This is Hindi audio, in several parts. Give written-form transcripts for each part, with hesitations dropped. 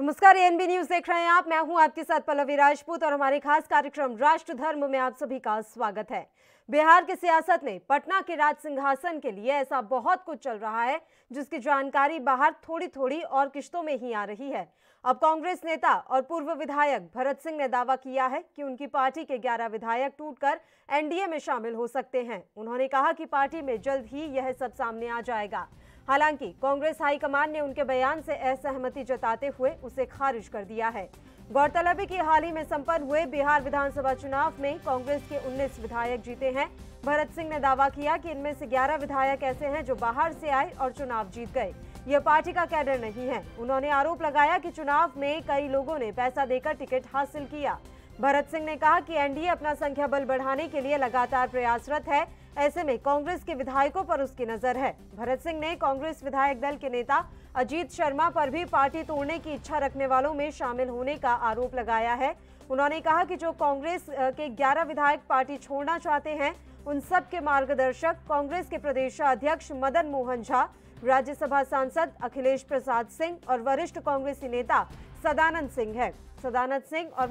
नमस्कार, एएनबी न्यूज देख रहे हैं आप। मैं हूं आपके साथ पल्लवी राजपूत और हमारे खास कार्यक्रम राष्ट्र धर्म में आप सभी का स्वागत है। बिहार की सियासत में पटना के राज सिंहासन के लिए ऐसा बहुत कुछ चल रहा है जिसकी जानकारी बाहर थोड़ी थोड़ी और किश्तों में ही आ रही है। अब कांग्रेस नेता और पूर्व विधायक भरत सिंह ने दावा किया है कि उनकी पार्टी के 11 विधायक टूटकर एनडीए में शामिल हो सकते हैं। उन्होंने कहा कि पार्टी में जल्द ही यह सब सामने आ जाएगा। हालांकि कांग्रेस हाईकमान ने उनके बयान से असहमति जताते हुए उसे खारिज कर दिया है। गौरतलब है कि हाल ही में संपन्न हुए बिहार विधानसभा चुनाव में कांग्रेस के 19 विधायक जीते हैं। भरत सिंह ने दावा किया कि इनमें से 11 विधायक ऐसे हैं जो बाहर से आए और चुनाव जीत गए। यह पार्टी का कैडर नहीं है। उन्होंने आरोप लगाया कि चुनाव में कई लोगों ने पैसा देकर टिकट हासिल किया। भरत सिंह ने कहा कि एनडीए अपना संख्या बल बढ़ाने के लिए लगातार प्रयासरत है। ऐसे में कांग्रेस के विधायकों पर उसकी नजर है। भरत सिंह ने कांग्रेस विधायक दल के नेता अजीत शर्मा पर भी पार्टी तोड़ने की इच्छा रखने वालों में शामिल होने का आरोप लगाया है। उन्होंने कहा कि जो कांग्रेस के 11 विधायक पार्टी छोड़ना चाहते हैं, उन सब के मार्गदर्शक कांग्रेस के प्रदेश अध्यक्ष मदन मोहन झा, राज्यसभा सांसद अखिलेश प्रसाद सिंह और वरिष्ठ कांग्रेसी नेता सदानंद सिंह है। सदानंद सिंह और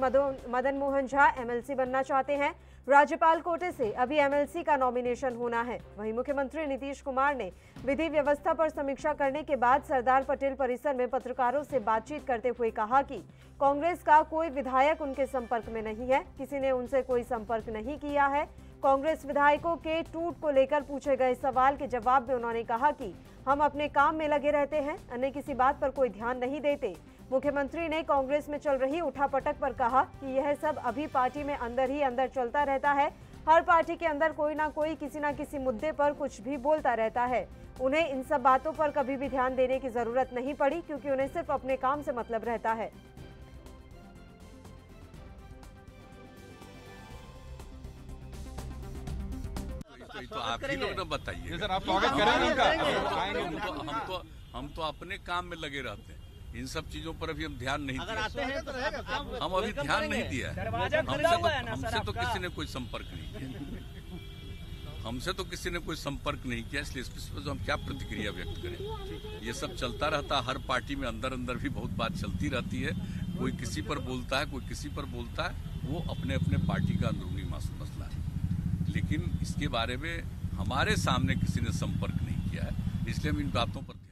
मदन मोहन झा एमएलसी बनना चाहते हैं। राज्यपाल कोटे से अभी एमएलसी का नॉमिनेशन होना है। वहीं मुख्यमंत्री नीतीश कुमार ने विधि व्यवस्था पर समीक्षा करने के बाद सरदार पटेल परिसर में पत्रकारों से बातचीत करते हुए कहा कि कांग्रेस का कोई विधायक उनके संपर्क में नहीं है। किसी ने उनसे कोई संपर्क नहीं किया है। कांग्रेस विधायकों के टूट को लेकर पूछे गए सवाल के जवाब में उन्होंने कहा कि हम अपने काम में लगे रहते हैं, अन्य किसी बात पर कोई ध्यान नहीं देते। मुख्यमंत्री ने कांग्रेस में चल रही उठापटक पर कहा कि यह सब अभी पार्टी में अंदर ही अंदर चलता रहता है। हर पार्टी के अंदर कोई ना कोई किसी ना किसी मुद्दे पर कुछ भी बोलता रहता है। उन्हें इन सब बातों पर कभी भी ध्यान देने की जरूरत नहीं पड़ी, क्योंकि उन्हें सिर्फ अपने काम से मतलब रहता है। तो आप ही लोग ना बताइए सर, आप स्वागत करेंगे। हम तो अपने काम में लगे रहते हैं। इन सब चीजों पर अभी हम ध्यान नहीं दिया। हम अभी ध्यान नहीं दिया है। हमसे तो किसी ने कोई संपर्क नहीं किया। हमसे तो किसी ने कोई संपर्क नहीं किया, इसलिए इस पर हम क्या प्रतिक्रिया व्यक्त करें। ये सब चलता रहता। हर पार्टी में अंदर अंदर भी बहुत बात चलती रहती है। कोई किसी पर बोलता है, कोई किसी पर बोलता है। वो अपने अपने पार्टी का अंदरूनी मसला है, लेकिन इसके बारे में हमारे सामने किसी ने संपर्क नहीं किया है, इसलिए हम इन बातों पर ध्यान।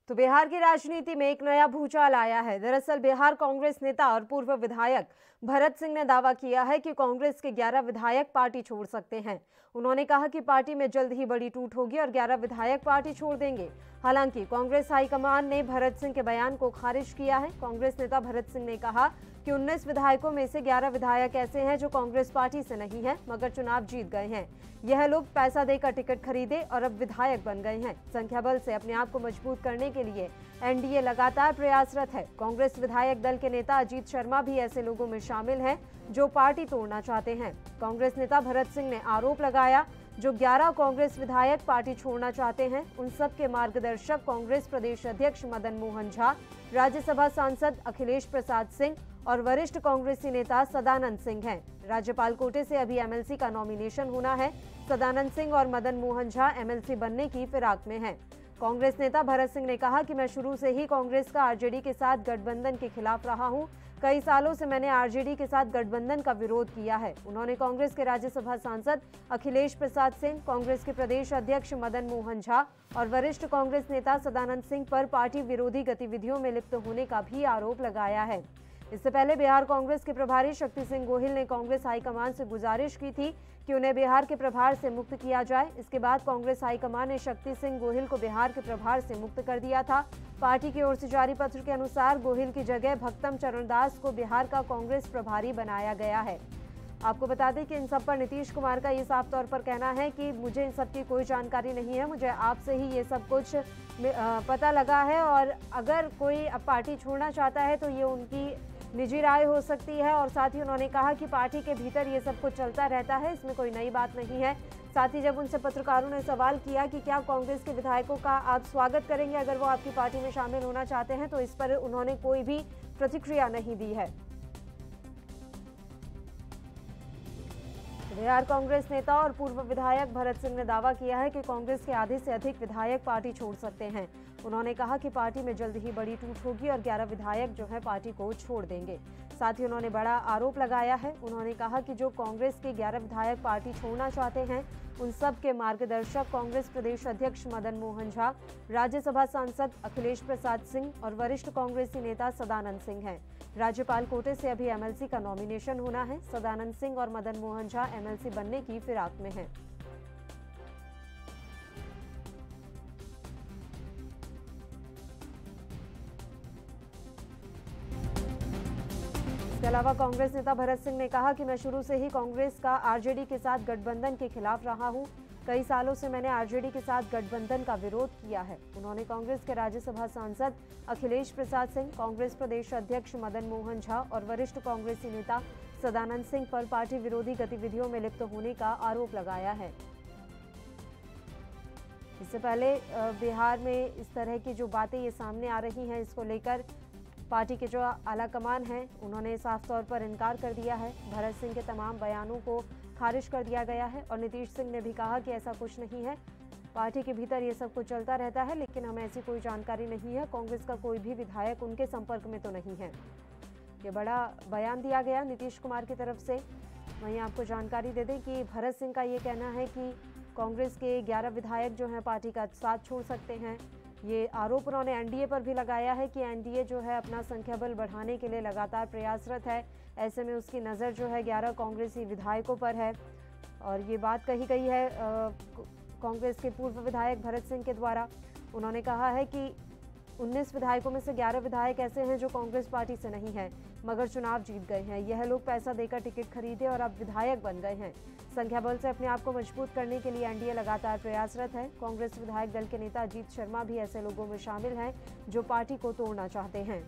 तो बिहार की राजनीति में एक नया भूचाल आया है। दरअसल बिहार कांग्रेस नेता और पूर्व विधायक भरत सिंह ने दावा किया है कि कांग्रेस के 11 विधायक पार्टी छोड़ सकते हैं। उन्होंने कहा कि पार्टी में जल्द ही बड़ी टूट होगी और 11 विधायक पार्टी छोड़ देंगे। हालांकि कांग्रेस हाईकमान ने भरत सिंह के बयान को खारिज किया है। कांग्रेस नेता भरत सिंह ने कहा कि 19 विधायकों में से 11 विधायक ऐसे हैं जो कांग्रेस पार्टी से नहीं है, मगर चुनाव जीत गए हैं। यह लोग पैसा देकर टिकट खरीदे और अब विधायक बन गए हैं। संख्या बल से अपने आप को मजबूत करने के लिए एनडीए लगातार प्रयासरत है। कांग्रेस विधायक दल के नेता अजीत शर्मा भी ऐसे लोगों में शामिल हैं जो पार्टी तोड़ना चाहते हैं। कांग्रेस नेता भरत सिंह ने आरोप लगाया जो 11 कांग्रेस विधायक पार्टी छोड़ना चाहते हैं, उन सब के मार्गदर्शक कांग्रेस प्रदेश अध्यक्ष मदन मोहन झा, राज्यसभा सांसद अखिलेश प्रसाद सिंह और वरिष्ठ कांग्रेसी नेता सदानंद सिंह हैं। राज्यपाल कोटे से अभी एमएलसी का नॉमिनेशन होना है। सदानंद सिंह और मदन मोहन झा एमएलसी बनने की फिराक में हैं। कांग्रेस नेता भरत सिंह ने कहा कि मैं शुरू से ही कांग्रेस का आरजेडी के साथ गठबंधन के खिलाफ रहा हूं। कई सालों से मैंने आरजेडी के साथ गठबंधन का विरोध किया है। उन्होंने कांग्रेस के राज्यसभा सांसद अखिलेश प्रसाद सिंह, कांग्रेस के प्रदेश अध्यक्ष मदन मोहन झा और वरिष्ठ कांग्रेस नेता सदानंद सिंह पर पार्टी विरोधी गतिविधियों में लिप्त होने का भी आरोप लगाया है। इससे पहले बिहार कांग्रेस के प्रभारी शक्ति सिंह गोहिल ने कांग्रेस हाईकमान से गुजारिश की थी कि उन्हें बिहार के प्रभार से मुक्त किया जाए। इसके बाद कांग्रेस हाईकमान ने शक्ति सिंह गोहिल को बिहार के प्रभार से मुक्त कर दिया था। पार्टी की ओर से जारी पत्र के अनुसार गोहिल की जगह भक्तम चरण दास को बिहार का कांग्रेस प्रभारी बनाया गया है। आपको बता दें कि इन सब पर नीतीश कुमार का ये साफ तौर पर कहना है कि मुझे इन सब की कोई जानकारी नहीं है, मुझे आपसे ही ये सब कुछ पता लगा है और अगर कोई पार्टी छोड़ना चाहता है तो ये उनकी निजी राय हो सकती है। और साथ ही उन्होंने कहा कि पार्टी के भीतर ये सब कुछ चलता रहता है, इसमें कोई नई बात नहीं है। साथ ही जब उनसे पत्रकारों ने सवाल किया कि क्या कांग्रेस के विधायकों का आप स्वागत करेंगे अगर वो आपकी पार्टी में शामिल होना चाहते हैं, तो इस पर उन्होंने कोई भी प्रतिक्रिया नहीं दी है। बिहार कांग्रेस नेता और पूर्व विधायक भरत सिंह ने दावा किया है कि कांग्रेस के आधे से अधिक विधायक पार्टी छोड़ सकते हैं। उन्होंने कहा कि पार्टी में जल्द ही बड़ी टूट होगी और 11 विधायक जो है पार्टी को छोड़ देंगे। साथ ही उन्होंने बड़ा आरोप लगाया है। उन्होंने कहा कि जो कांग्रेस के 11 विधायक पार्टी छोड़ना चाहते हैं, उन सब के मार्गदर्शक कांग्रेस प्रदेश अध्यक्ष मदन मोहन झा, राज्यसभा सांसद अखिलेश प्रसाद सिंह और वरिष्ठ कांग्रेसी नेता सदानंद सिंह हैं। राज्यपाल कोटे से अभी एमएलसी का नॉमिनेशन होना है। सदानंद सिंह और मदन मोहन झा एमएलसी बनने की फिराक में हैं। इसके अलावा कांग्रेस नेता भरत सिंह ने कहा कि मैं शुरू से ही कांग्रेस का आरजेडी के साथ गठबंधन के खिलाफ रहा हूं। कई सालों से मैंने आरजेडी के साथ गठबंधन का विरोध किया है। उन्होंने कांग्रेस के राज्यसभा सांसद अखिलेश प्रसाद सिंह, कांग्रेस प्रदेश अध्यक्ष मदन मोहन झा और वरिष्ठ कांग्रेसी नेता सदानंद सिंह पर पार्टी विरोधी गतिविधियों में लिप्त होने का आरोप लगाया है। इससे पहले बिहार में इस तरह की जो बातें ये सामने आ रही हैं, इसको लेकर पार्टी के जो आला कमान है उन्होंने साफ तौर पर इनकार कर दिया है। भरत सिंह के तमाम बयानों को खारिज कर दिया गया है और नीतीश सिंह ने भी कहा कि ऐसा कुछ नहीं है, पार्टी के भीतर ये सब कुछ चलता रहता है, लेकिन हमें ऐसी कोई जानकारी नहीं है। कांग्रेस का कोई भी विधायक उनके संपर्क में तो नहीं है। ये बड़ा बयान दिया गया नीतीश कुमार की तरफ से। वहीं आपको जानकारी दे दें कि भरत सिंह का ये कहना है कि कांग्रेस के 11 विधायक जो हैं पार्टी का साथ छोड़ सकते हैं। ये आरोप उन्होंने एनडीए पर भी लगाया है कि एनडीए जो है अपना संख्या बल बढ़ाने के लिए लगातार प्रयासरत है। ऐसे में उसकी नज़र जो है 11 कांग्रेसी विधायकों पर है और ये बात कही गई है कांग्रेस के पूर्व विधायक भरत सिंह के द्वारा। उन्होंने कहा है कि 19 विधायकों में से 11 विधायक ऐसे हैं जो कांग्रेस पार्टी से नहीं है मगर चुनाव जीत गए हैं। यह लोग पैसा देकर टिकट खरीदे और अब विधायक बन गए हैं। संख्या बल से अपने आप को मजबूत करने के लिए एनडीए लगातार प्रयासरत है। कांग्रेस विधायक दल के नेता अजीत शर्मा भी ऐसे लोगों में शामिल हैं जो पार्टी को तोड़ना चाहते हैं।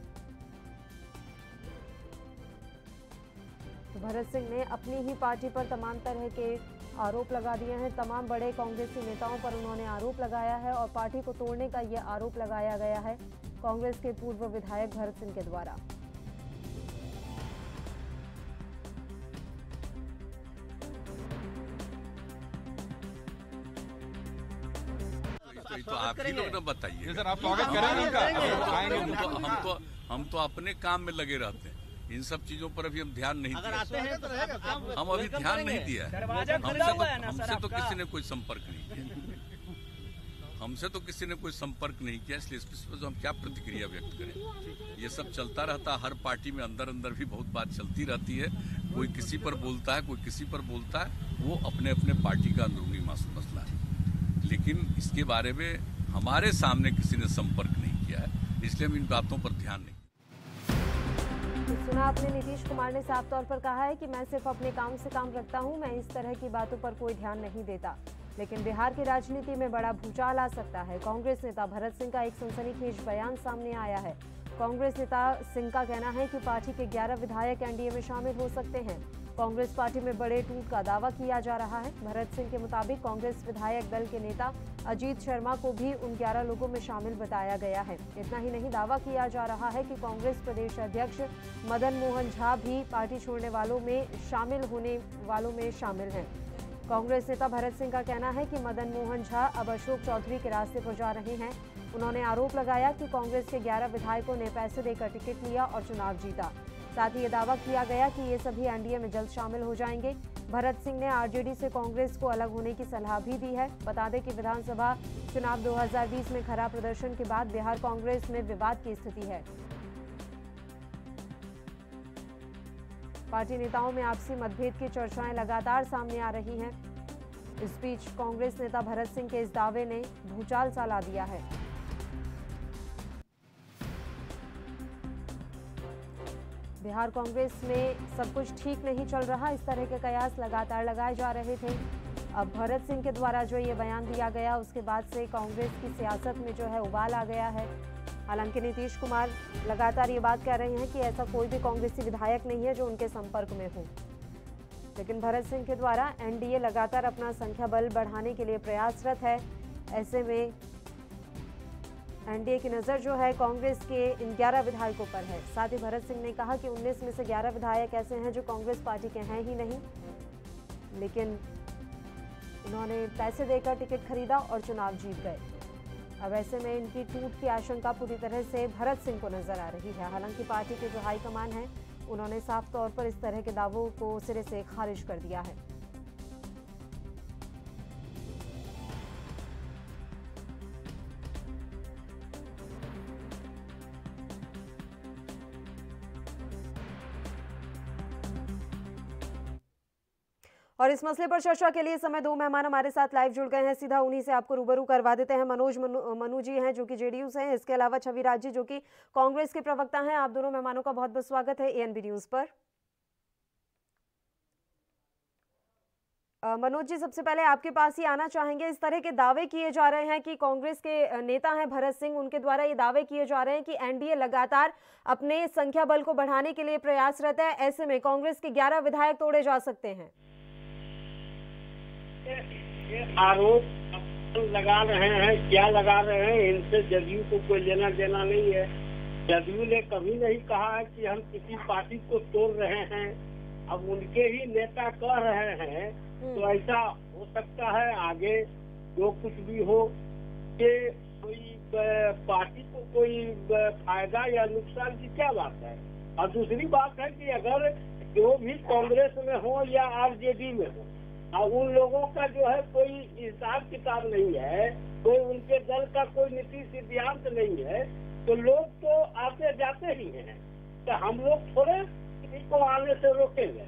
तो भरत सिंह ने अपनी ही पार्टी पर तमाम तरह के आरोप लगा दिए हैं। तमाम बड़े कांग्रेसी नेताओं पर उन्होंने आरोप लगाया है और पार्टी को तोड़ने का यह आरोप लगाया गया है कांग्रेस के पूर्व विधायक भरत सिंह के द्वारा। तो आप ही लोग ना बताइए सर, आप स्वागत करेंगे। हम तो अपने काम में लगे रहते हैं। इन सब चीजों पर अभी हम ध्यान नहीं दिया। हम अभी ध्यान नहीं दिया है। हमसे तो किसी ने कोई संपर्क नहीं किया। हमसे तो किसी ने कोई संपर्क नहीं किया, इसलिए इस पर हम क्या प्रतिक्रिया व्यक्त करें। ये सब चलता रहता है। हर पार्टी में अंदर अंदर भी बहुत बात चलती रहती है। कोई किसी पर बोलता है, कोई किसी पर बोलता है। वो अपने अपने पार्टी का अंदरूनी मसला है, लेकिन इसके बारे में हमारे सामने किसी ने संपर्क नहीं किया है, इसलिए हम इन बातों पर ध्यान नहीं। सुना आपने, नीतीश कुमार ने साफ तौर पर कहा है कि मैं सिर्फ अपने काम से काम रखता हूं, मैं इस तरह की बातों पर कोई ध्यान नहीं देता। लेकिन बिहार की राजनीति में बड़ा भूचाल आ सकता है। कांग्रेस नेता भरत सिंह का एक सनसनीखेज बयान सामने आया है। कांग्रेस नेता सिंह का कहना है कि पार्टी के 11 विधायक एनडीए में शामिल हो सकते हैं। कांग्रेस पार्टी में बड़े टूट का दावा किया जा रहा है। भरत सिंह के मुताबिक कांग्रेस विधायक दल के नेता अजीत शर्मा को भी उन 11 लोगों में शामिल बताया गया है। इतना ही नहीं, दावा किया जा रहा है कि कांग्रेस प्रदेश अध्यक्ष मदन मोहन झा भी पार्टी छोड़ने वालों में शामिल हैं। कांग्रेस नेता भरत सिंह का कहना है कि मदन मोहन झा अब अशोक चौधरी के रास्ते पर जा रहे हैं। उन्होंने आरोप लगाया कि कांग्रेस के 11 विधायकों ने पैसे देकर टिकट लिया और चुनाव जीता। साथ ही ये दावा किया गया कि ये सभी एनडीए में जल्द शामिल हो जाएंगे। भरत सिंह ने आरजेडी से कांग्रेस को अलग होने की सलाह भी दी है। बता दें कि विधानसभा चुनाव 2020 में खराब प्रदर्शन के बाद बिहार कांग्रेस में विवाद की स्थिति है। पार्टी नेताओं में आपसी मतभेद की चर्चाएं लगातार सामने आ रही हैं। इस बीच कांग्रेस नेता भरत सिंह के इस दावे ने भूचाल सा ला दिया है। बिहार कांग्रेस में सब कुछ ठीक नहीं चल रहा, इस तरह के कयास लगातार लगाए जा रहे थे। अब भरत सिंह के द्वारा जो ये बयान दिया गया, उसके बाद से कांग्रेस की सियासत में जो है उबाल आ गया है। हालांकि नीतीश कुमार लगातार ये बात कह रहे हैं कि ऐसा कोई भी कांग्रेसी विधायक नहीं है जो उनके संपर्क में हो, लेकिन भरत सिंह के द्वारा एनडीए लगातार अपना संख्या बल बढ़ाने के लिए प्रयासरत है। ऐसे में एनडीए की नज़र जो है कांग्रेस के इन 11 विधायकों पर है। साथ ही भरत सिंह ने कहा कि 19 में से 11 विधायक ऐसे हैं जो कांग्रेस पार्टी के हैं ही नहीं, लेकिन उन्होंने पैसे देकर टिकट खरीदा और चुनाव जीत गए। अब ऐसे में इनकी टूट की आशंका पूरी तरह से भरत सिंह को नजर आ रही है। हालांकि पार्टी के जो हाईकमान है उन्होंने साफ तौर पर इस तरह के दावों को सिरे से खारिज कर दिया है। और इस मसले पर चर्चा के लिए समय 2 मेहमान हमारे साथ लाइव जुड़ गए हैं। सीधा उन्हीं से आपको रूबरू करवा देते हैं। मनु जी हैं जो कि जेडीयू से हैं, इसके अलावा छविराज जी जो कि कांग्रेस के प्रवक्ता हैं। आप दोनों मेहमानों का बहुत बहुत स्वागत है एएनबी न्यूज पर। मनोज जी, सबसे पहले आपके पास ही आना चाहेंगे। इस तरह के दावे किए जा रहे हैं कि कांग्रेस के नेता हैं भरत सिंह, उनके द्वारा ये दावे किए जा रहे हैं कि एनडीए लगातार अपने संख्या बल को बढ़ाने के लिए प्रयासरत है, ऐसे में कांग्रेस के 11 विधायक तोड़े जा सकते हैं। ये आरोप लगा रहे हैं, क्या लगा रहे हैं, इनसे जदयू को कोई लेना देना नहीं है। जदयू ने कभी नहीं कहा है कि हम किसी पार्टी को तोड़ रहे हैं। अब उनके ही नेता कह रहे हैं तो ऐसा हो सकता है आगे जो कुछ भी हो कि कोई पार्टी को कोई फायदा या नुकसान की क्या बात है। और दूसरी बात है कि अगर जो भी कांग्रेस में हो या आरजेडी में हो और उन लोगों का जो है कोई हिसाब किताब नहीं है, कोई उनके दल का कोई नीति सिद्धांत नहीं है, तो लोग तो आते जाते ही हैं। तो हम लोग थोड़े किसी को आने से रोकेंगे।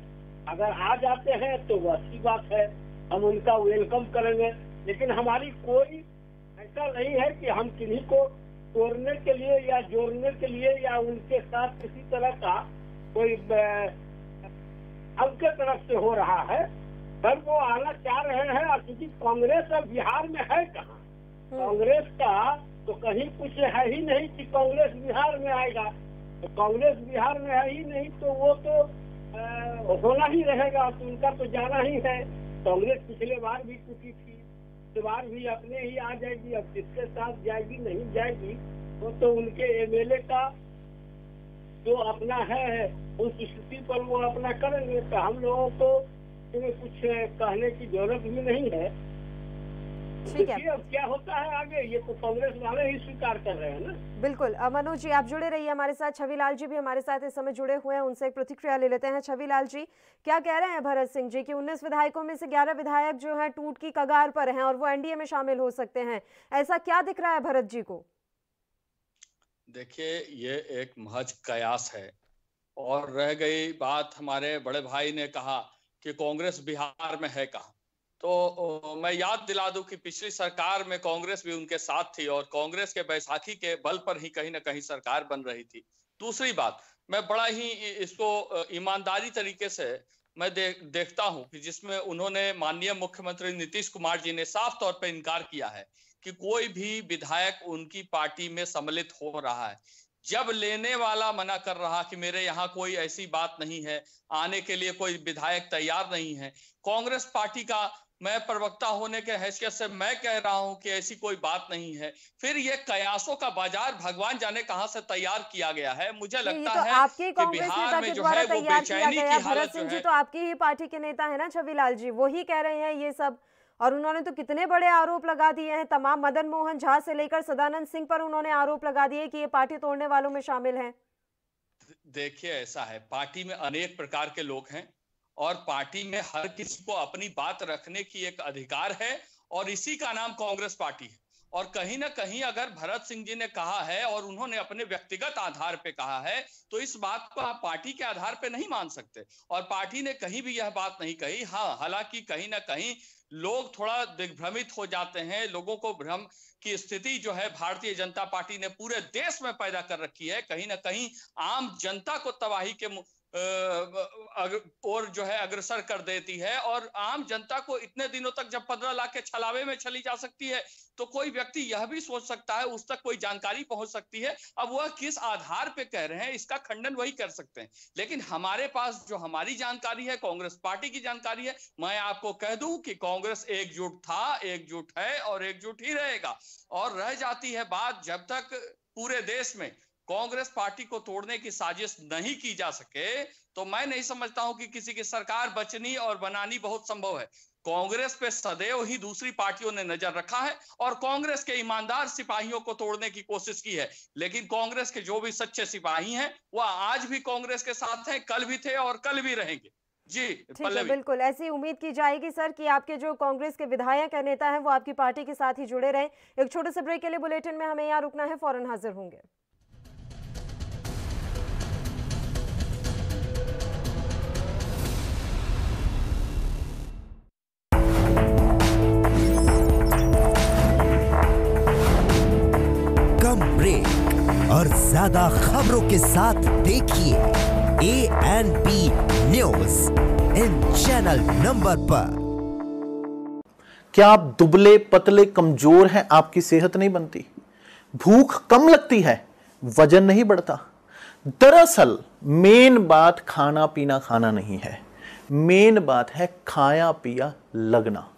अगर आ जाते हैं तो वो अच्छी बात है, हम उनका वेलकम करेंगे। लेकिन हमारी कोई ऐसा नहीं है कि हम किन्हीं को तोड़ने के लिए या जोड़ने के लिए या उनके साथ किसी तरह का कोई उनके तरफ से हो रहा है। पर वो आना चाह रहे हैं। और क्योंकि कांग्रेस अब बिहार में है कहाँ, कांग्रेस का तो कहीं कुछ है ही नहीं कि कांग्रेस बिहार में आएगा। तो कांग्रेस बिहार में है ही नहीं तो वो तो होना ही रहेगा, तो उनका तो जाना ही है। कांग्रेस पिछले बार भी टूटी थी, इस बार भी अपने ही आ जाएगी। अब किसके साथ जाएगी नहीं जाएगी वो तो उनके एमएलए का जो अपना है उस स्थिति पर वो अपना करेंगे। तो हम लोगों को कुछ कहने की जरूरत भी नहीं है। ठीक है, अब क्या होता है आगे ये तो कांग्रेस वाले ही स्वीकार कर रहे हैं ना। बिल्कुल। मनोज जी आप जुड़े रहिए हमारे साथ। छविलाल जी भी हमारे साथ इस समय जुड़े हुए हैं, उनसे एक प्रतिक्रिया ले लेते हैं। छविलाल जी, क्या कह रहे हैं भरत सिंह जी कि 19 विधायकों में से 11 विधायक जो है टूट की कगार पर हैं और वो एनडीए में शामिल हो सकते हैं, ऐसा क्या दिख रहा है भरत जी को? देखिए, ये एक महज कयास है। और रह गई बात, हमारे बड़े भाई ने कहा कि कांग्रेस बिहार में है कहाँ, तो मैं याद दिला दूं कि पिछली सरकार में कांग्रेस भी उनके साथ थी और कांग्रेस के बैसाखी के बल पर ही कहीं ना कहीं सरकार बन रही थी। दूसरी बात, मैं बड़ा ही इसको ईमानदारी तरीके से मैं देखता हूं कि जिसमें उन्होंने माननीय मुख्यमंत्री नीतीश कुमार जी ने साफ तौर पर इनकार किया है कि कोई भी विधायक उनकी पार्टी में सम्मिलित हो रहा है। जब लेने वाला मना कर रहा कि मेरे यहाँ कोई ऐसी बात नहीं है, आने के लिए कोई विधायक तैयार नहीं है, कांग्रेस पार्टी का मैं प्रवक्ता होने के हैसियत से मैं कह रहा हूं कि ऐसी कोई बात नहीं है। फिर ये कयासों का बाजार भगवान जाने कहां से तैयार किया गया है। मुझे लगता तो है आपके कि कांग्रेस बिहार नेता में के जो द्वारा है वो तैयार किया बेचैनी गया। की भरत हालत सिंह जो जी है, तो आपकी ही पार्टी के नेता है ना छविलाल जी, वो ही कह रहे हैं ये सब। और उन्होंने तो कितने बड़े आरोप लगा दिए हैं, तमाम मदन मोहन झा से लेकर सदानंद सिंह पर उन्होंने आरोप लगा दिए कि ये पार्टी तोड़ने वालों में शामिल हैं। देखिए, ऐसा है, पार्टी में अनेक प्रकार के लोग हैं और पार्टी में हर किसी को अपनी बात रखने की एक अधिकार है और इसी का नाम कांग्रेस पार्टी है। और कहीं ना कहीं अगर भरत सिंह जी ने कहा है और उन्होंने अपने व्यक्तिगत आधार पे कहा है तो इस बात को आप पार्टी के आधार पे नहीं मान सकते। और पार्टी ने कहीं भी यह बात नहीं कही। हाँ, हालांकि कहीं ना कहीं लोग थोड़ा दिग्भ्रमित हो जाते हैं, लोगों को भ्रम की स्थिति जो है भारतीय जनता पार्टी ने पूरे देश में पैदा कर रखी है। कहीं ना कहीं आम जनता को तबाही के और जो है अग्रसर कर देती है। और आम जनता को इतने दिनों तक जब 15 लाख के छलावे में चली जा सकती है तो कोई व्यक्ति यह भी सोच सकता है, उस तक कोई जानकारी पहुंच सकती है। अब वह किस आधार पे कह रहे हैं इसका खंडन वही कर सकते हैं। लेकिन हमारे पास जो हमारी जानकारी है, कांग्रेस पार्टी की जानकारी है, मैं आपको कह दूं कि कांग्रेस एकजुट था, एकजुट है और एकजुट ही रहेगा। और रह जाती है बात, जब तक पूरे देश में कांग्रेस पार्टी को तोड़ने की साजिश नहीं की जा सके तो मैं नहीं समझता हूं कि किसी की सरकार बचनी और बनानी बहुत संभव है। कांग्रेस पे सदैव ही दूसरी पार्टियों ने नजर रखा है और कांग्रेस के ईमानदार सिपाहियों को तोड़ने की कोशिश की है। लेकिन कांग्रेस के जो भी सच्चे सिपाही हैं वह आज भी कांग्रेस के साथ हैं, कल भी थे और कल भी रहेंगे। जी ठीक है, बिल्कुल ऐसी उम्मीद की जाएगी सर कि आपके जो कांग्रेस के विधायक या नेता हैं वो आपकी पार्टी के साथ ही जुड़े रहें। एक छोटे से ब्रेक के लिए बुलेटिन में हमें यहाँ रुकना है, फौरन हाजिर होंगे। कम ब्रेक और ज्यादा खबरों के साथ देखिए ANP news in channel number पर। क्या आप दुबले पतले कमजोर हैं? आपकी सेहत नहीं बनती, भूख कम लगती है, वजन नहीं बढ़ता? दरअसल मेन बात खाना पीना खाना नहीं है, मेन बात है खाया पिया लगना।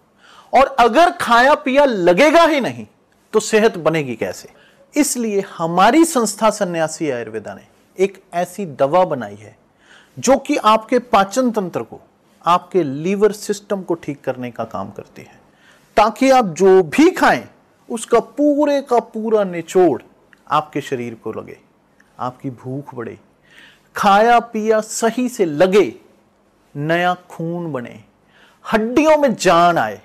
और अगर खाया पिया लगेगा ही नहीं तो सेहत बनेगी कैसे? इसलिए हमारी संस्था सन्यासी आयुर्वेदा ने एक ऐसी दवा बनाई है जो कि आपके पाचन तंत्र को, आपके लीवर सिस्टम को ठीक करने का काम करती है, ताकि आप जो भी खाएं उसका पूरे का पूरा निचोड़ आपके शरीर को लगे, आपकी भूख बढ़े, खाया पिया सही से लगे, नया खून बने, हड्डियों में जान आए,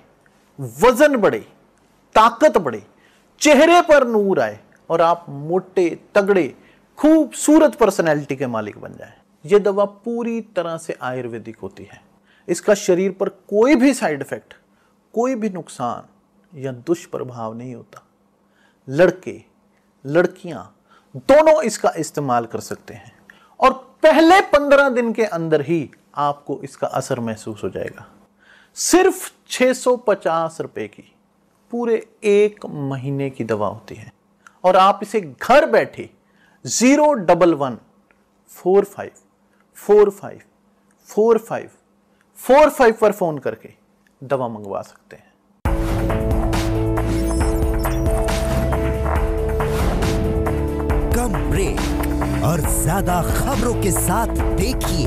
वजन बढ़े, ताकत बढ़े, चेहरे पर नूर आए और आप मोटे तगड़े खूबसूरत पर्सनैलिटी के मालिक बन जाएं। यह दवा पूरी तरह से आयुर्वेदिक होती है। इसका शरीर पर कोई भी साइड इफेक्ट, कोई भी नुकसान या दुष्प्रभाव नहीं होता। लड़के लड़कियां दोनों इसका इस्तेमाल कर सकते हैं और पहले 15 दिन के अंदर ही आपको इसका असर महसूस हो जाएगा। सिर्फ 650 रुपए की पूरे 1 महीने की दवा होती है और आप इसे घर बैठे 01145454545 पर फोन करके दवा मंगवा सकते हैं। कम ब्रेक और ज्यादा खबरों के साथ देखिए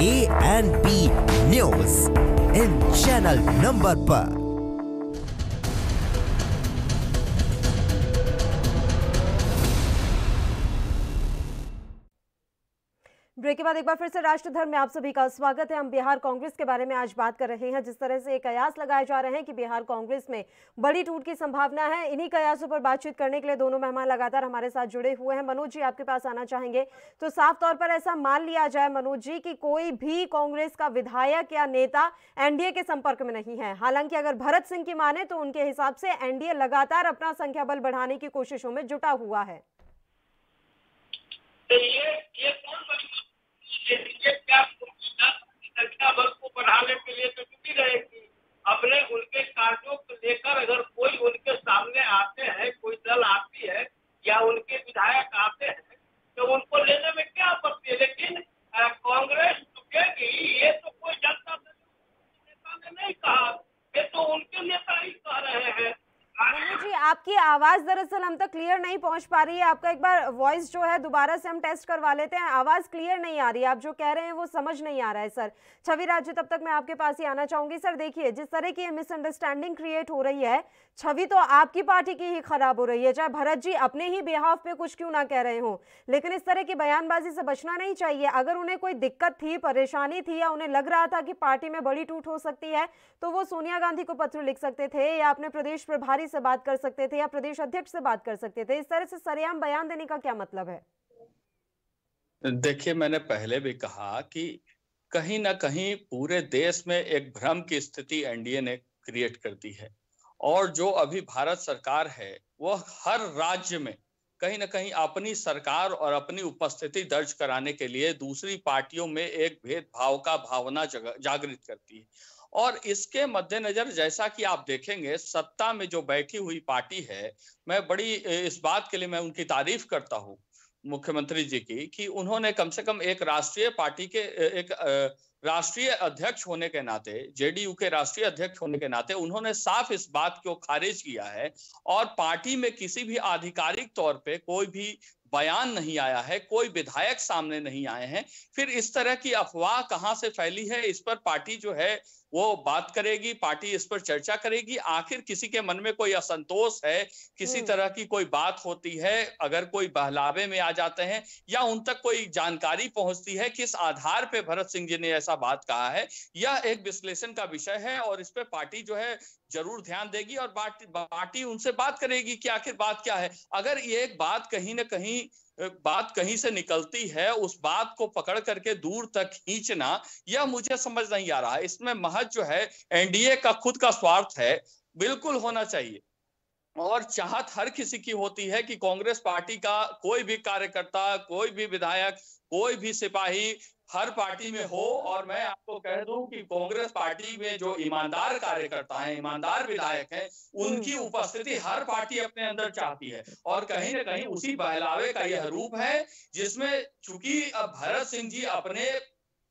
ANP news in channel number पर। ब्रेक के बाद एक बार फिर से राष्ट्रधर्म में आप सभी का स्वागत है। हम बिहार कांग्रेस के बारे में आज बात कर रहे हैं। जिस तरह से कयास लगाए जा रहे हैं कि बिहार कांग्रेस में बड़ी टूट की संभावना है, इन्हीं कयासों पर बातचीत करने के लिए दोनों मेहमान लगातार हमारे साथ जुड़े हुए हैं। मनोज जी, आपके पास आना चाहेंगे। तो साफ तौर पर ऐसा मान लिया जाए मनोज जी कि कोई भी कांग्रेस का विधायक या नेता एनडीए के संपर्क में नहीं है। हालांकि अगर भरत सिंह की माने तो उनके हिसाब से एनडीए लगातार अपना संख्या बल बढ़ाने की कोशिशों में जुटा हुआ है। संख्या बल को बढ़ाने के लिए तो जुटी रहेगी। अपने उनके कार्यों को लेकर अगर कोई उनके सामने आते हैं, कोई दल आती है या उनके विधायक आते हैं तो उनको लेने में क्या आपत्ति है। लेकिन कांग्रेस झुकेगी ये तो कोई जनता नेता ने नहीं कहा, ये तो उनके नेता ही कह रहे हैं। मनोज जी, आपकी आवाज दरअसल हम तक क्लियर नहीं पहुंच पा रही है। आपका एक बार वॉइस जो है दोबारा से हम टेस्ट करवा लेते हैं। आवाज क्लियर नहीं आ रही है, आप जो कह रहे हैं वो समझ नहीं आ रहा है सर। छवि राज्य, तब तक मैं आपके पास ही आना चाहूंगी। सर देखिए, जिस तरह की मिसअंडरस्टैंडिंग क्रिएट हो रही है, छवि तो आपकी पार्टी की ही खराब हो रही है, चाहे भरत जी अपने ही बिहाफ पे कुछ क्यों ना कह रहे हो। लेकिन इस तरह की बयानबाजी से बचना नहीं चाहिए। अगर उन्हें कोई दिक्कत थी, परेशानी थी या उन्हें लग रहा था कि पार्टी में बड़ी टूट हो सकती है तो वो सोनिया गांधी को पत्र लिख सकते थे या अपने प्रदेश प्रभारी से बात कर सकते थे या प्रदेश अध्यक्ष से बात कर सकते थे। इस तरह से सरेआम बयान देने का क्या मतलब है? देखिए, मैंने पहले भी कहा कि कहीं ना कहीं पूरे देश में एक भ्रम की स्थिति एनडीए ने क्रिएट कर दी है और जो अभी भारत सरकार है वह हर राज्य में कहीं ना कहीं अपनी सरकार और अपनी उपस्थिति दर्ज कराने के लिए दूसरी पार्टियों में एक भेदभाव का भावना जागृत करती है। और इसके मद्देनजर जैसा कि आप देखेंगे, सत्ता में जो बैठी हुई पार्टी है, मैं बड़ी इस बात के लिए मैं उनकी तारीफ करता हूं मुख्यमंत्री जी की कि उन्होंने कम से कम एक राष्ट्रीय पार्टी के एक राष्ट्रीय अध्यक्ष होने के नाते, जेडीयू के राष्ट्रीय अध्यक्ष होने के नाते उन्होंने साफ इस बात को खारिज किया है और पार्टी में किसी भी आधिकारिक तौर पे कोई भी बयान नहीं आया है, कोई विधायक सामने नहीं आए हैं। फिर इस तरह की अफवाह कहां से फैली है, इस पर पार्टी जो है वो बात करेगी, पार्टी इस पर चर्चा करेगी। आखिर किसी के मन में कोई असंतोष है, किसी तरह की कोई बात होती है, अगर कोई बहलावे में आ जाते हैं या उन तक कोई जानकारी पहुंचती है किस आधार पे भरत सिंह जी ने ऐसा बात कहा है, यह एक विश्लेषण का विषय है और इस पे पार्टी जो है जरूर ध्यान देगी और पार्टी उनसे बात करेगी कि आखिर बात क्या है। अगर ये एक बात कहीं से निकलती है, उस बात को पकड़ करके दूर तक खींचना, यह मुझे समझ नहीं आ रहा है। इसमें महज जो है एनडीए का खुद का स्वार्थ है, बिल्कुल होना चाहिए। और चाहत हर किसी की होती है कि कांग्रेस पार्टी का कोई भी कार्यकर्ता, कोई भी विधायक, कोई भी सिपाही हर पार्टी में हो। और मैं आपको कह दूं कि कांग्रेस पार्टी में जो ईमानदार कार्यकर्ता हैं, ईमानदार विधायक हैं, उनकी उपस्थिति हर पार्टी अपने अंदर चाहती है। और कहीं ना कहीं उसी बहलावे का यह रूप है जिसमें चूंकि अब भरत सिंह जी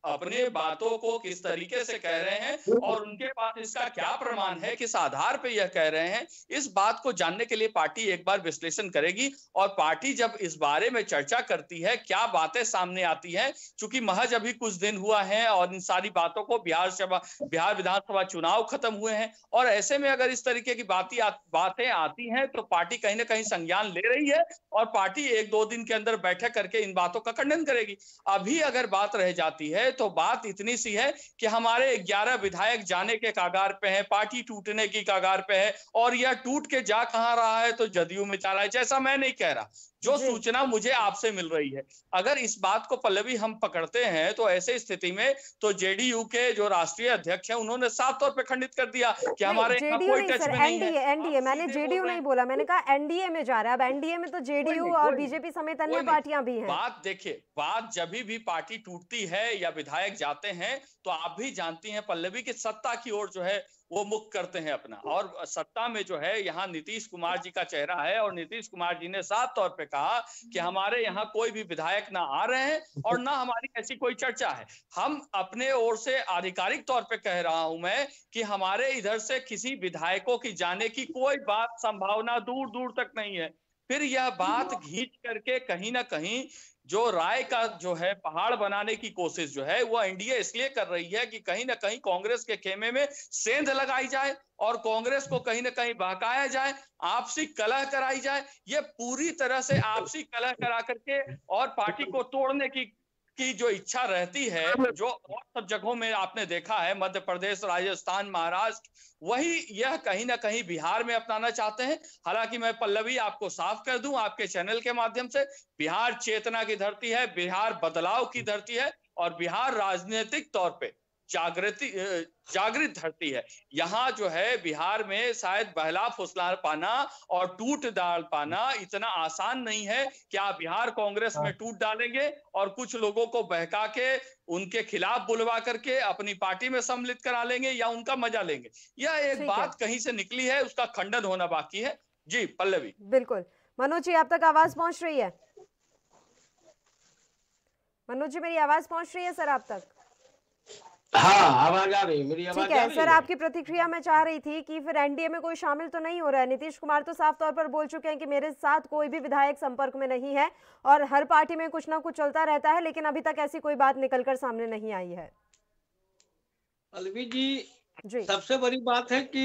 अपने बातों को किस तरीके से कह रहे हैं और उनके पास इसका क्या प्रमाण है, किस आधार पे यह कह रहे हैं, इस बात को जानने के लिए पार्टी एक बार विश्लेषण करेगी। और पार्टी जब इस बारे में चर्चा करती है, क्या बातें सामने आती हैं, चूंकि महज अभी कुछ दिन हुआ है और इन सारी बातों को बिहार विधानसभा चुनाव खत्म हुए हैं, और ऐसे में अगर इस तरीके की बातें आती हैं तो पार्टी कहीं ना कहीं संज्ञान ले रही है और पार्टी 1-2 दिन के अंदर बैठक करके इन बातों का खंडन करेगी। अभी अगर बात रह जाती है तो बात इतनी सी है कि हमारे 11 विधायक जाने के कागार पे हैं, पार्टी टूटने की कागार पे है, और यह टूट के जा कहां रहा है तो जदयू में चला है। जैसा मैं नहीं कह रहा, जो सूचना मुझे आपसे मिल रही है, अगर इस बात को पल्लवी हम पकड़ते हैं तो ऐसे स्थिति में तो जेडीयू के जो राष्ट्रीय अध्यक्ष हैं उन्होंने साफ तौर पे खंडित कर दिया कि हमारे यहाँ कोई टच में नहीं है। एनडीए, मैंने जेडीयू नहीं बोला, मैंने कहा एनडीए में जा रहा है। अब एनडीए में तो जेडीयू और बीजेपी समेत अन्य पार्टियां भी हैं। बात देखिए, बात जब भी पार्टी टूटती है या विधायक जाते हैं तो आप भी जानती हैं पल्लवी की सत्ता की ओर जो है वो मुख करते हैं अपना, और सत्ता में जो है यहाँ नीतीश कुमार जी का चेहरा है और नीतीश कुमार जी ने साफ तौर पे कहा कि हमारे यहाँ कोई भी विधायक ना आ रहे हैं और ना हमारी ऐसी कोई चर्चा है। हम अपने ओर से आधिकारिक तौर पे कह रहा हूं मैं कि हमारे इधर से किसी विधायकों की जाने की कोई बात संभावना दूर दूर तक नहीं है। फिर यह बात खींच करके कहीं ना कहीं जो राय का जो है पहाड़ बनाने की कोशिश जो है वो एनडीए इसलिए कर रही है कि कहीं ना कहीं कांग्रेस के खेमे में सेंध लगाई जाए और कांग्रेस को कहीं ना कहीं बहकाया जाए, आपसी कलह कराई जाए। ये पूरी तरह से आपसी कलह करा करके और पार्टी को तोड़ने की जो इच्छा रहती है, जो और सब जगहों में आपने देखा है, मध्य प्रदेश, राजस्थान, महाराष्ट्र, वही यह कहीं ना कहीं बिहार में अपनाना चाहते हैं। हालांकि मैं पल्लवी आपको साफ कर दूं आपके चैनल के माध्यम से, बिहार चेतना की धरती है, बिहार बदलाव की धरती है और बिहार राजनीतिक तौर पे जागृत धरती है। यहाँ जो है बिहार में शायद बहला फुसला पाना और टूट डाल पाना इतना आसान नहीं है कि आप बिहार कांग्रेस में टूट डालेंगे और कुछ लोगों को बहका के उनके खिलाफ बुलवा करके अपनी पार्टी में सम्मिलित करा लेंगे या उनका मजा लेंगे। यह एक बात कहीं से निकली है, उसका खंडन होना बाकी है। जी पल्लवी। बिल्कुल मनोज जी, आप तक आवाज पहुंच रही है? मनोज जी, मेरी आवाज पहुंच रही है सर आप तक? हाँ, आवाज आ रही, मेरी आवाज ठीक है सर, आपकी प्रतिक्रिया मैं चाह रही थी कि फिर एनडीए में कोई शामिल तो नहीं हो रहा है। नीतीश कुमार तो साफ तौर पर बोल चुके हैं कि मेरे साथ कोई भी विधायक संपर्क में नहीं है और हर पार्टी में कुछ ना कुछ चलता रहता है, लेकिन अभी तक ऐसी कोई बात निकलकर सामने नहीं आई है। पल्लवी जी, सबसे बड़ी बात है कि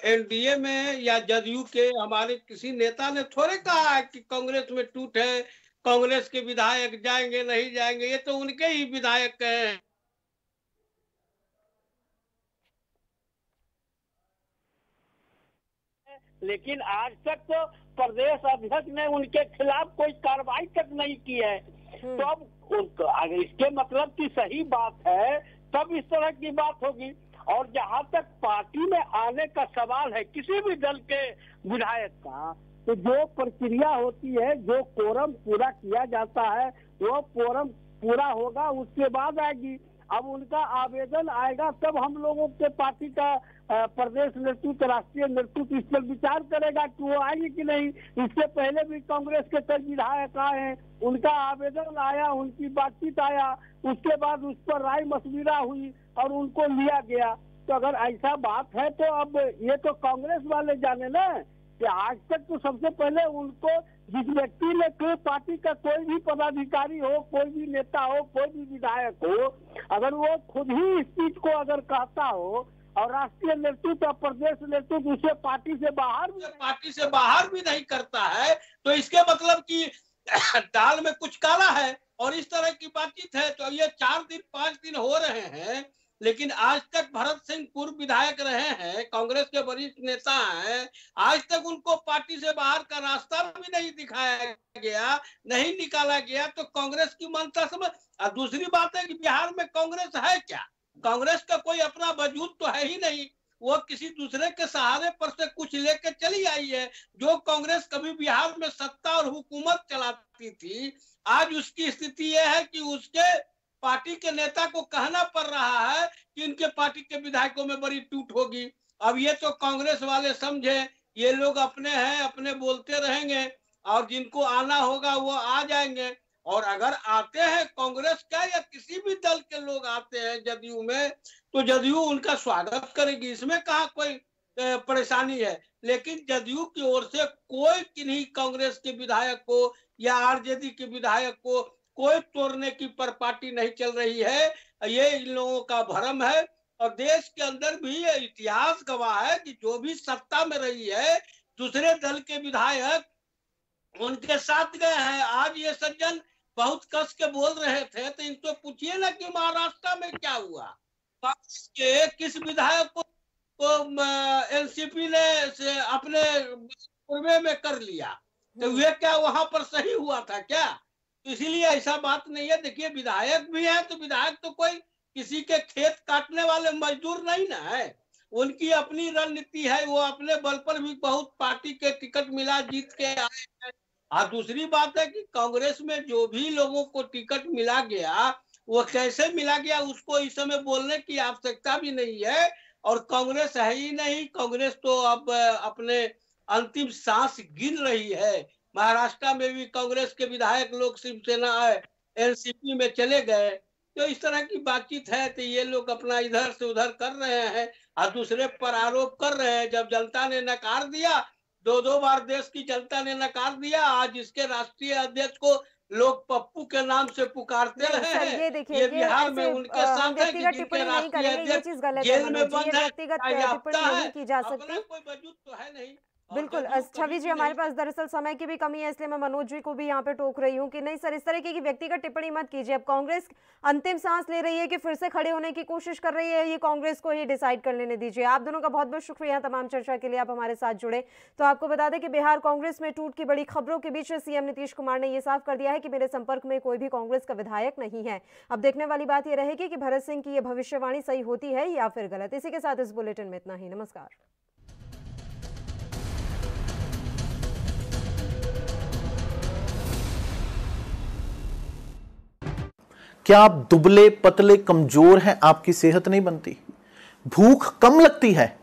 एनडीए में या जदयू के हमारे किसी नेता ने थोड़े कहा है कि कांग्रेस में टूट है, कांग्रेस के विधायक जाएंगे नहीं जाएंगे, ये तो उनके ही विधायक हैं। लेकिन आज तक तो प्रदेश अध्यक्ष ने उनके खिलाफ कोई कार्रवाई तक नहीं की है। तो अब अगर इसके मतलब की सही बात है तब इस तरह की बात होगी। और जहां तक पार्टी में आने का सवाल है किसी भी दल के विधायक का, तो जो प्रक्रिया होती है, जो कोरम पूरा किया जाता है, वो कोरम पूरा होगा, उसके बाद आएगी। अब उनका आवेदन आएगा तब हम लोगों के पार्टी का प्रदेश नेतृत्व, राष्ट्रीय नेतृत्व इस पर विचार करेगा कि वो आएगी कि नहीं। इससे पहले भी कांग्रेस के कई विधायक आए हैं, उनका आवेदन आया, उनकी बातचीत आया, उसके बाद उस पर राय मशविरा हुई और उनको लिया गया। तो अगर ऐसा बात है तो अब ये तो कांग्रेस वाले जाने ना कि आज तक तो सबसे पहले उनको जिस व्यक्ति ने कोई पार्टी का कोई भी पदाधिकारी हो, कोई भी नेता हो, कोई भी विधायक हो, अगर वो खुद ही इस चीज को अगर कहता हो और राष्ट्रीय नेतृत्व, प्रदेश नेतृत्व उसे पार्टी से बाहर भी नहीं करता है, तो इसके मतलब कि दाल में कुछ काला है और इस तरह की बातचीत है। तो ये 4 दिन 5 दिन हो रहे हैं, लेकिन आज तक भरत सिंह पूर्व विधायक रहे हैं, कांग्रेस के वरिष्ठ नेता हैं, आज तक उनको पार्टी से बाहर का रास्ता भी नहीं दिखाया गया, नहीं निकाला गया। तो कांग्रेस की मनसा समझ। और दूसरी बात है कि बिहार में कांग्रेस है क्या? कांग्रेस का कोई अपना वजूद तो है ही नहीं, वो किसी दूसरे के सहारे पर से कुछ लेकर चली आई है। जो कांग्रेस कभी बिहार में सत्ता और हुकूमत चलाती थी, आज उसकी स्थिति यह है कि उसके पार्टी के नेता को कहना पड़ रहा है कि इनके पार्टी के विधायकों में बड़ी टूट होगी। अब ये तो कांग्रेस वाले समझे ये लोग अपने हैं, अपने बोलते रहेंगे और जिनको आना होगा वो आ जाएंगे। और अगर आते हैं कांग्रेस का या किसी भी दल के लोग आते हैं जदयू में, तो जदयू उनका स्वागत करेगी, इसमें कहाँ कोई परेशानी है। लेकिन जदयू की ओर से कोई किन्हीं कांग्रेस के विधायक को या आरजेडी के विधायक को कोई तोड़ने की परपाटी नहीं चल रही है। ये इन लोगों का भ्रम है। और देश के अंदर भी ये इतिहास गवाह है कि जो भी सत्ता में रही है, दूसरे दल के विधायक उनके साथ गए हैं। आज ये सज्जन बहुत कस के बोल रहे थे, तो इनको पूछिए ना कि महाराष्ट्र में क्या हुआ, कांग्रेस के किस विधायक को एनसीपी ने से अपने पूर्वे में कर लिया, तो वे क्या वहां पर सही हुआ था क्या? इसीलिए ऐसा बात नहीं है। देखिए, विधायक भी है तो विधायक तो कोई किसी के खेत काटने वाले मजदूर नहीं ना है, उनकी अपनी रणनीति है। वो अपने बल पर भी बहुत पार्टी के टिकट मिला जीत के आए हैं। और दूसरी बात है कि कांग्रेस में जो भी लोगों को टिकट मिला गया, वो कैसे मिला गया उसको इस समय बोलने की आवश्यकता भी नहीं है। और कांग्रेस है ही नहीं, कांग्रेस तो अब अपने अंतिम सांस गिन रही है। महाराष्ट्र में भी कांग्रेस के विधायक लोग शिवसेना एनसीपी में चले गए। तो इस तरह की बातचीत है। तो ये लोग अपना इधर से उधर कर रहे हैं और दूसरे पर आरोप कर रहे हैं। जब जनता ने नकार दिया, 2 बार देश की जनता ने नकार दिया, आज इसके राष्ट्रीय अध्यक्ष को लोग पप्पू के नाम से पुकारते रहे हैं। ये बिहार में उनके साथ है कि जिनके राष्ट्रीय अध्यक्ष जेल में बंद है, की जा सकती, कोई वजूद तो है नहीं। बिल्कुल। छवि जी, हमारे पास दरअसल समय की भी कमी है, इसलिए मैं मनोज जी को भी यहाँ पे टोक रही हूँ कि नहीं सर, इस तरह की व्यक्तिगत टिप्पणी मत कीजिए। अब कांग्रेस अंतिम सांस ले रही है कि फिर से खड़े होने की कोशिश कर रही है, ये कांग्रेस को ही डिसाइड कर लेने दीजिए। आप दोनों का बहुत बहुत शुक्रिया तमाम चर्चा के लिए, आप हमारे साथ जुड़े। तो आपको बता दें कि बिहार कांग्रेस में टूट की बड़ी खबरों के बीच सीएम नीतीश कुमार ने यह साफ कर दिया है कि मेरे संपर्क में कोई भी कांग्रेस का विधायक नहीं है। अब देखने वाली बात यह रहेगी कि भरत सिंह की यह भविष्यवाणी सही होती है या फिर गलत। इसी के साथ इस बुलेटिन में इतना ही। नमस्कार। क्या आप दुबले पतले कमजोर हैं, आपकी सेहत नहीं बनती, भूख कम लगती है,